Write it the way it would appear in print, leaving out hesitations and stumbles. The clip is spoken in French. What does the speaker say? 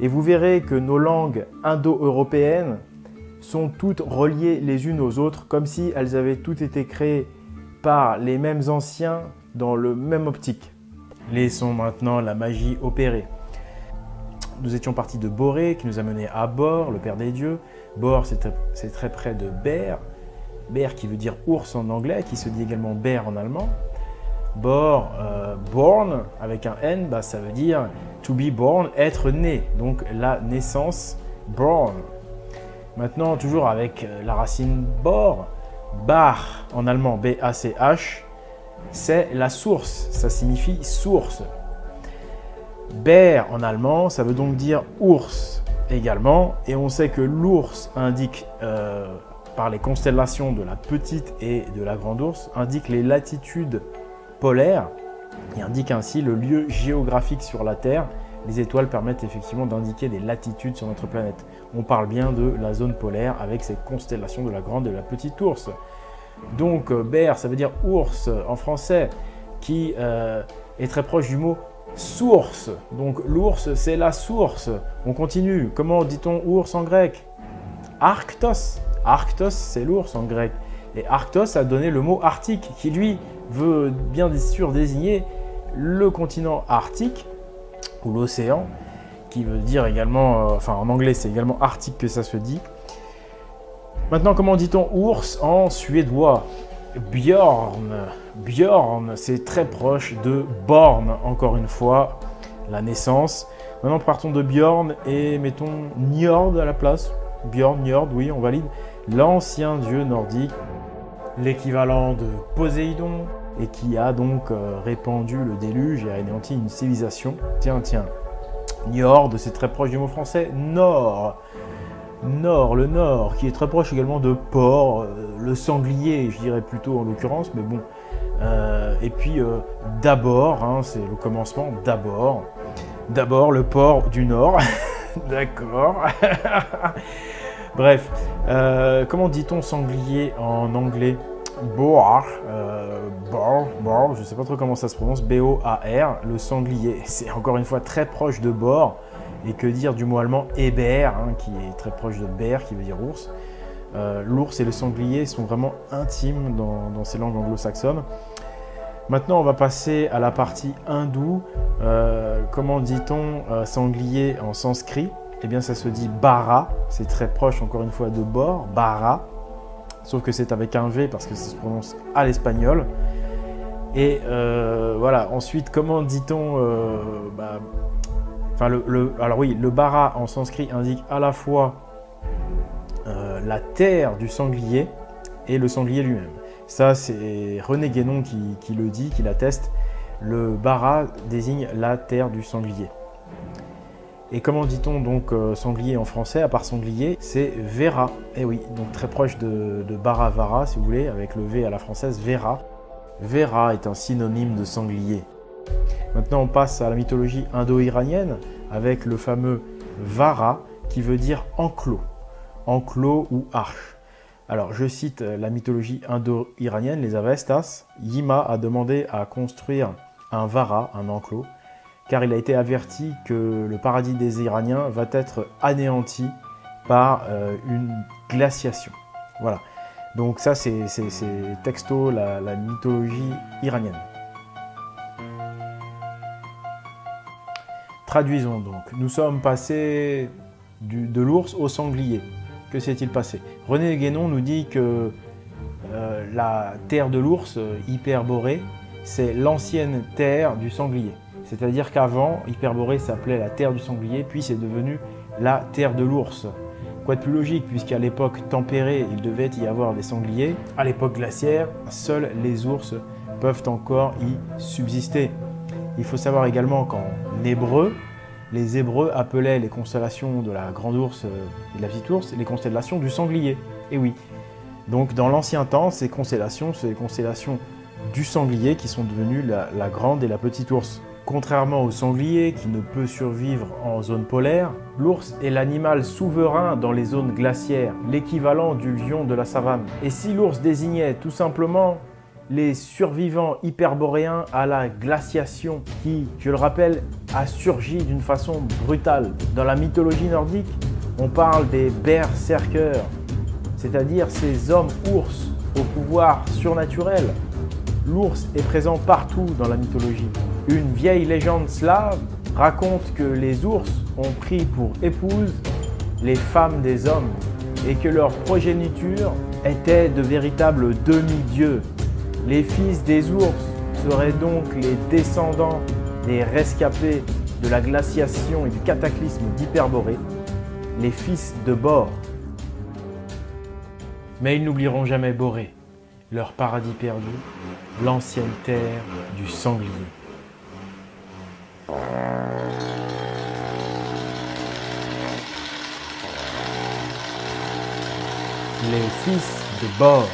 Et vous verrez que nos langues indo-européennes sont toutes reliées les unes aux autres, comme si elles avaient toutes été créées par les mêmes anciens dans le même optique. Laissons maintenant la magie opérer. Nous étions partis de Boré, qui nous a menés à Bor, le Père des Dieux. Bor, c'est très près de Ber. Ber qui veut dire ours en anglais, qui se dit également bear en allemand. Bor, born, avec un N, ça veut dire to be born, être né. Donc la naissance, born. Maintenant, toujours avec la racine bor, bar en allemand, B-A-C-H, c'est la source, ça signifie source. Bär en allemand, ça veut donc dire ours également, et on sait que l'ours indique, par les constellations de la petite et de la grande ours, indique les latitudes polaires et indique ainsi le lieu géographique sur la Terre. Les étoiles permettent effectivement d'indiquer des latitudes sur notre planète. On parle bien de la zone polaire avec ces constellations de la grande et de la petite ours. Donc bär, ça veut dire ours en français, qui est très proche du mot source. Donc l'ours, c'est la source. On continue. Comment dit-on ours en grec? Arctos. Arctos, c'est l'ours en grec. Et Arctos a donné le mot arctique, qui lui veut bien sûr désigner le continent arctique, ou l'océan, qui veut dire également, en anglais c'est également arctique que ça se dit. Maintenant, comment dit-on ours en suédois? Björn. Björn, c'est très proche de born, encore une fois, la naissance. Maintenant, partons de Björn et mettons Njord à la place. Björn, Njord, oui, on valide. L'ancien dieu nordique, l'équivalent de Poséidon, et qui a donc répandu le déluge et a anéanti une civilisation. Tiens. Njord, c'est très proche du mot français Nord. Nord, le Nord, qui est très proche également de porc, le sanglier, je dirais plutôt en l'occurrence, mais bon. Et puis d'abord, c'est le commencement, d'abord. D'abord, le port du Nord. D'accord. Bref, comment dit-on sanglier en anglais? Boar, je ne sais pas trop comment ça se prononce, B-O-A-R, le sanglier. C'est encore une fois très proche de boar. Et que dire du mot allemand Eber, qui est très proche de bear, qui veut dire ours. L'ours et le sanglier sont vraiment intimes dans ces langues anglo-saxonnes. Maintenant, on va passer à la partie hindoue. Comment dit-on sanglier en sanskrit? Eh bien, ça se dit bara. C'est très proche, encore une fois, de bord, bara. Sauf que c'est avec un V parce que ça se prononce à l'espagnol. Et voilà. Ensuite, comment dit-on alors oui, le bara en sanskrit indique à la fois la terre du sanglier et le sanglier lui-même. Ça, c'est René Guénon qui le dit, qui l'atteste. Le bara désigne la terre du sanglier. Et comment dit-on donc sanglier en français, à part sanglier? C'est vera. Et oui, donc très proche de bara vara, si vous voulez, avec le V à la française, vera. Vera est un synonyme de sanglier. Maintenant, on passe à la mythologie indo-iranienne avec le fameux Vara qui veut dire enclos, enclos ou arche. Alors, je cite la mythologie indo-iranienne, les Avestas. Yima a demandé à construire un Vara, un enclos, car il a été averti que le paradis des Iraniens va être anéanti par une glaciation. Voilà. Donc ça, c'est texto la mythologie iranienne. Traduisons donc. Nous sommes passés de l'ours au sanglier. Que s'est-il passé? René Guénon nous dit que la terre de l'ours, Hyperborée, c'est l'ancienne terre du sanglier. C'est-à-dire qu'avant, Hyperborée s'appelait la terre du sanglier, puis c'est devenu la terre de l'ours. Quoi de plus logique, puisqu'à l'époque tempérée, il devait y avoir des sangliers. À l'époque glaciaire, seuls les ours peuvent encore y subsister. Il faut savoir également qu'en hébreu, les Hébreux appelaient les constellations de la grande ours et de la petite ours les constellations du sanglier. Et oui. Donc dans l'ancien temps, ces constellations, c'est les constellations du sanglier qui sont devenues la grande et la petite ours. Contrairement au sanglier qui ne peut survivre en zone polaire, l'ours est l'animal souverain dans les zones glaciaires, l'équivalent du lion de la savane. Et si l'ours désignait tout simplement les survivants hyperboréens à la glaciation qui, je le rappelle, a surgi d'une façon brutale. Dans la mythologie nordique, on parle des berserkers, c'est-à-dire ces hommes ours au pouvoir surnaturel. L'ours est présent partout dans la mythologie. Une vieille légende slave raconte que les ours ont pris pour épouse les femmes des hommes et que leur progéniture était de véritables demi-dieux. Les fils des ours seraient donc les descendants des rescapés de la glaciation et du cataclysme d'Hyperborée, les fils de Bor. Mais ils n'oublieront jamais Borée, leur paradis perdu, l'ancienne terre du sanglier. Les fils de Bor.